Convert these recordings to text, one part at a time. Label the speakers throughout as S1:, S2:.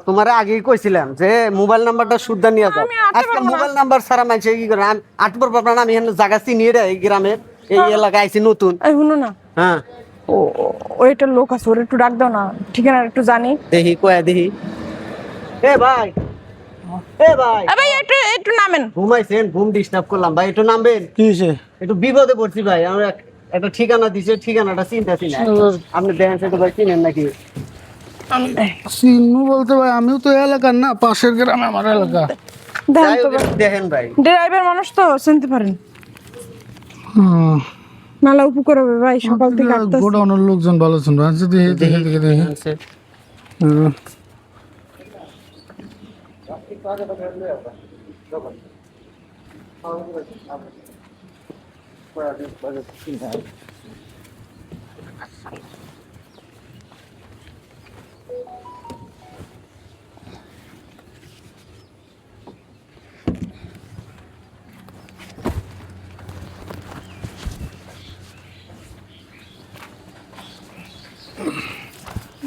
S1: তোমারে আগেই কইছিলাম যে মোবাইল নাম্বারটা শুদ্ধ নিয়ে যাও। আজকে মোবাইল নাম্বার ছাড়া মানুষ কি করে? আটবার পাবনা আমি এখানে জায়গা চিনি রে, এই গ্রামের এই এলাকায় আইছি নতুন।
S2: এই শুনো না,
S1: হ্যাঁ
S2: ওই একটা লোক আছে, ওর একটু ডাক দাও না, ঠিকানা একটু জানি।
S1: দেখি কয়া দেখি। এ ভাই, এ ভাই,
S2: ভাই একটু একটু নামেন।
S1: ঘুমাইছেন? ঘুম ডিস্টার্ব করলাম ভাই, একটু নামবেন।
S3: কি হয়েছে?
S1: একটু বিপদে পড়ছি ভাই, আমরা একটা ঠিকানা দিছে, ঠিকানাটা চিনতেছি না। আপনি দেখেন সেটা ভাই, চিনেন নাকি?
S3: চিনু বলতে ভাই আমিও তো এলাকার না, পাশের গ্রামে আমার এলাকা।
S2: দেখেন তো ভাই,
S1: দেখেন ভাই,
S2: ড্রাইভার মানুষ তো চিনতে পারেন।
S3: হুম,
S2: মেলা উপকার হবে ভাই, সকাল থেকে আসতেছি।
S3: গোডাউনের লোকজন ভালো শুনবে। আচ্ছা দেখি দেখি দেখি দেখি। হুম।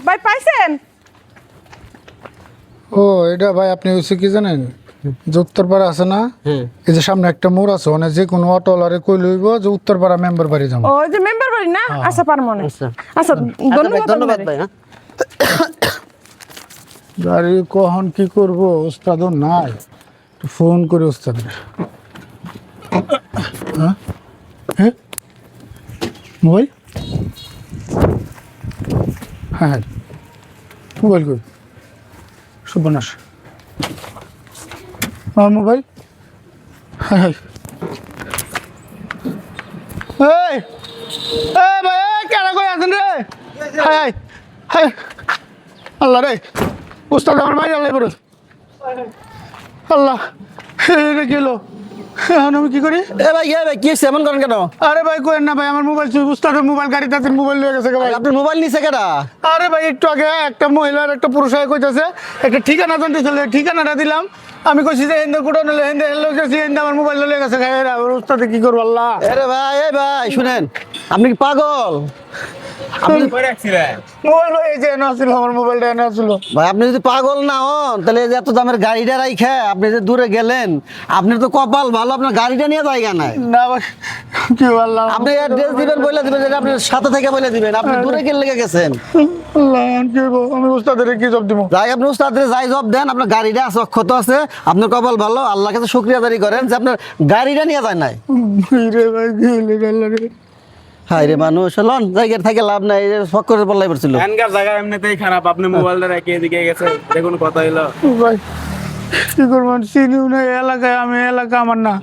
S2: ভাই পাইছেন?
S3: ও এটা ভাই আপনি হচ্ছে কি জানেন, যে উত্তরপাড়া আছে না,
S1: হ্যাঁ
S3: এই যে সামনে একটা মোড় আছে, মানে যে কোনো অটোওয়ালারে কই লইব যে উত্তরপাড়া মেম্বার বাড়ি যাবো।
S2: ওই যে মেম্বার বাড়ি না? আচ্ছা পারমো না।
S1: আচ্ছা
S2: আচ্ছা
S1: ধন্যবাদ
S2: ধন্যবাদ
S1: ভাই। হ্যাঁ
S3: গাড়ি কখন কি করব ওস্তাদও নাই, একটু ফোন করে ওস্তাদের। হ্যাঁ হ্যাঁ মোবাইল, হ্যাঁ হ্যাঁ মোবাইল কই? সুবর্ণাস আমার মোবাইল। হ্যাঁ হ্যাঁ এই এই ভাই, এই কেডা কই আছেন রে? হাই হাই হাই আল্লাহ রে, উস্তাদ আমার ভাই আল্লাহ বড় আল্লাহ, রে গেল। এখন আমি কি করি?
S1: এ ভাই, এ ভাই, কি হয়েছে? এমন করেন কেন?
S3: আরে ভাই কোয়েন না ভাই, আমার মোবাইল চুরি, উস্তাদের মোবাইল গাড়ি তাদের মোবাইল লয়ে গেছে ভাই।
S1: আপনার মোবাইল নিছে কেডা?
S3: আরে ভাই একটু আগে একটা মহিলার একটা পুরুষ আগে কইতাছে একটা ঠিকানা জানতে চলে, ঠিকানাটা দিলাম। আমি কইছি যে হেন্দে কোটা নলে হেন্দে হেলো গেছি, হেন্দে আমার মোবাইল লয়ে গেছে ভাই। আমার উস্তাদে কি করব আল্লাহ।
S1: আরে ভাই, এই ভাই শুনেন, আপনি কি পাগল? আপনি
S3: মোবাইল ভাই এই যে এনে আসছিল, আমার মোবাইলটা এনে আসছিল।
S1: ভাই আপনি যদি পাগল না হন তাহলে এই যে এত দামের গাড়িটা রাইখা আপনি যে দূরে গেলেন, আপনার তো কপাল ভালো, আপনার গাড়িটা নিয়ে জায়গা নাই।
S3: না ভাই কি আল্লাহ,
S1: আপনি অ্যাড্রেস দিবেন, বলে দিবেন, যেটা আপনার সাথে থেকে বলে দিবেন। আপনি দূরে গেলে লেগে গেছেন।
S3: আল্লাহ আমি কি করব? আমি উস্তাদের কি জব দিব?
S1: যাই আপনি উস্তাদরে যাই জব দেন, আপনার গাড়িটা আছে, অক্ষত আছে, আপনার কপাল ভালো, আল্লাহ কাছে শুকরিয়া জারি করেন যে আপনার গাড়িটা নিয়ে যায় নাই।
S3: রে ভাই গেলে আল্লাহ রে।
S1: হাই রে মানুষ, লন জায়গার থেকে লাভ নাই, শখ করে পড়লাই পড়ছিল।
S4: এখানকার জায়গা এমনিতেই খারাপ, আপনি মোবাইলটা রেখে এদিকে গেছে, দেখুন কথা হইলো।
S3: ভাই কি করবেন, চিনিও না এই এলাকায়, আমি এলাকা আমার না।